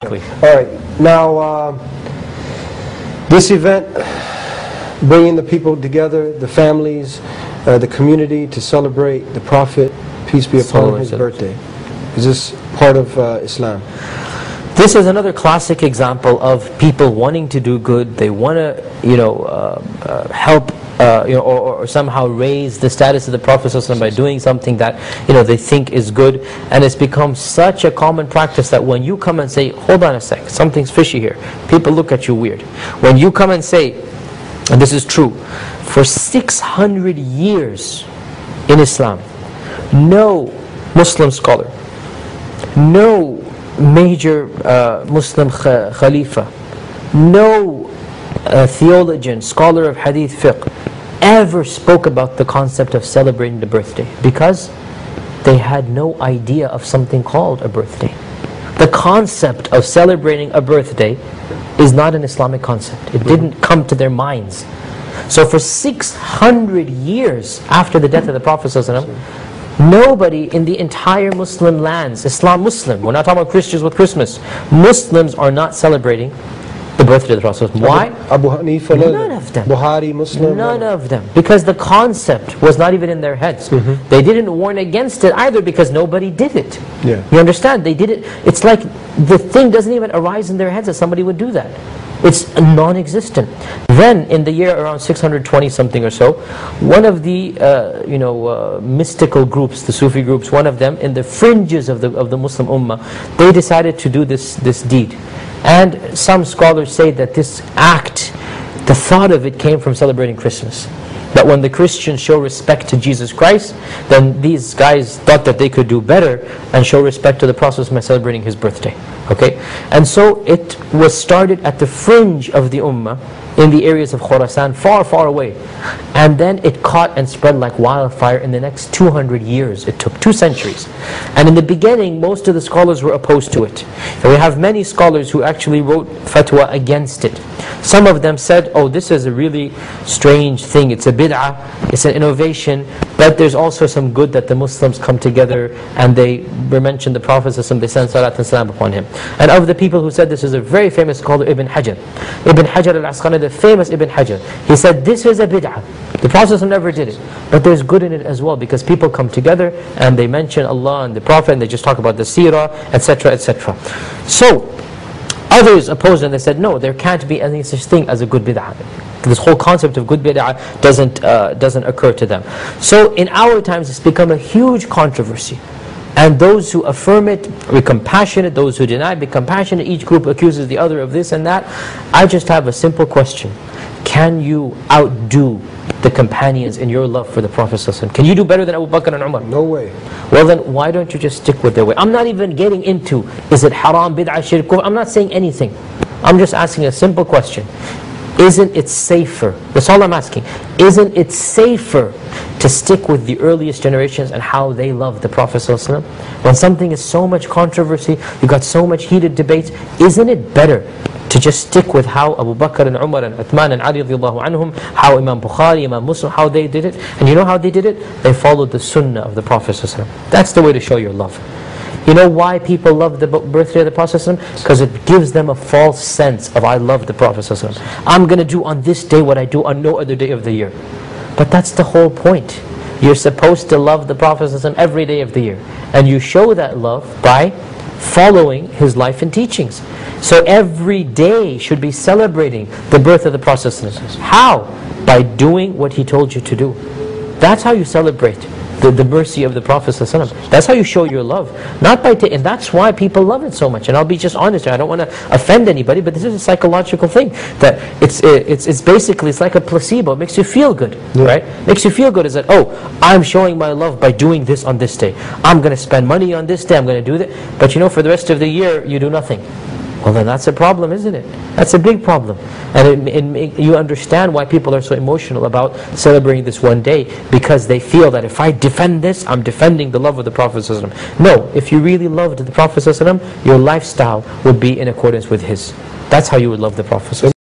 Alright, now this event, bringing the people together, the families, the community to celebrate the Prophet, peace be upon him, his birthday. Is this part of Islam? This is another classic example of people wanting to do good. They want to, help, or somehow raise the status of the Prophet ﷺ by doing something that, they think is good. And it's become such a common practice that when you come and say, hold on a sec, something's fishy here, people look at you weird. When you come and say, and this is true, for 600 years in Islam, no Muslim scholar, no major Muslim Khalifa, no theologian, scholar of Hadith fiqh ever spoke about the concept of celebrating the birthday, because they had no idea of something called a birthday. The concept of celebrating a birthday is not an Islamic concept. It didn't come to their minds. So for 600 years after the death of the Prophet ﷺ, nobody in the entire Muslim lands, Muslim, we're not talking about Christians with Christmas, Muslims are not celebrating the birthday of the Prophet. Why? Abu Hanifa, none of them. Buhari, Muslim? None of them. Because the concept was not even in their heads. They didn't warn against it either because nobody did it. Yeah. You understand? They did it. It's like the thing doesn't even arise in their heads that somebody would do that. It's non-existent. Then, in the year around 620 something or so, one of the mystical groups, the Sufi groups, one of them in the fringes of the Muslim Ummah, they decided to do this deed. And some scholars say that this act, the thought of it came from celebrating Christmas. That when the Christians show respect to Jesus Christ, then these guys thought that they could do better and show respect to the Prophet by celebrating his birthday. Okay? And so it was started at the fringe of the Ummah, in the areas of Khurasan, far, far away. And then it caught and spread like wildfire in the next 200 years. It took 2 centuries. And in the beginning, most of the scholars were opposed to it. And we have many scholars who actually wrote fatwa against it. Some of them said, oh, this is a really strange thing. It's a bid'ah, it's an innovation, but there's also some good that the Muslims come together and they mention the Prophet, they send salat and salam upon him. And of the people who said this is a very famous scholar, Ibn Hajar. Ibn Hajar al-Asqalani, the famous Ibn Hajar. He said, this is a bid'ah. The Prophet never did it. But there's good in it as well, because people come together and they mention Allah and the Prophet and they just talk about the seerah, etc., etc. So, others opposed and they said, no, there can't be any such thing as a good bid'ah. This whole concept of good bid'ah doesn't occur to them. So in our times it's become a huge controversy. And those who affirm it become passionate, those who deny become passionate, each group accuses the other of this and that. I just have a simple question. Can you outdo the companions in your love for the Prophet ﷺ? Can you do better than Abu Bakr and Umar? No way. Well then, why don't you just stick with their way? I'm not even getting into, is it haram, bid'ah, shirk, kufr? I'm not saying anything. I'm just asking a simple question. Isn't it safer, that's all I'm asking, isn't it safer to stick with the earliest generations and how they loved the Prophet ﷺ? When something is so much controversy, you got so much heated debates, isn't it better to just stick with how Abu Bakr and Umar and Uthman and Ali radiallahu anhum, how Imam Bukhari, Imam Muslim, how they did it? And you know how they did it? They followed the sunnah of the Prophet ﷺ. That's the way to show your love. You know why people love the birthday of the Prophet ﷺ? Because it gives them a false sense of, I love the Prophet ﷺ. I'm going to do on this day what I do on no other day of the year. But that's the whole point. You're supposed to love the Prophet ﷺ every day of the year. And you show that love by following his life and teachings. So every day should be celebrating the birth of the Prophet ﷺ. How? By doing what he told you to do. That's how you celebrate the mercy of the Prophet ﷺ. That's how you show your love. Not by and that's why people love it so much. And I'll be just honest here, I don't want to offend anybody, but this is a psychological thing. That it's basically, it's like a placebo. It makes you feel good, right? Makes you feel good is that, oh, I'm showing my love by doing this on this day. I'm going to spend money on this day, I'm going to do that. But for the rest of the year, you do nothing. Well then that's a problem, isn't it? That's a big problem. And you understand why people are so emotional about celebrating this one day, because they feel that if I defend this, I'm defending the love of the Prophet ﷺ. No, if you really loved the Prophet ﷺ, your lifestyle would be in accordance with his. That's how you would love the Prophet ﷺ.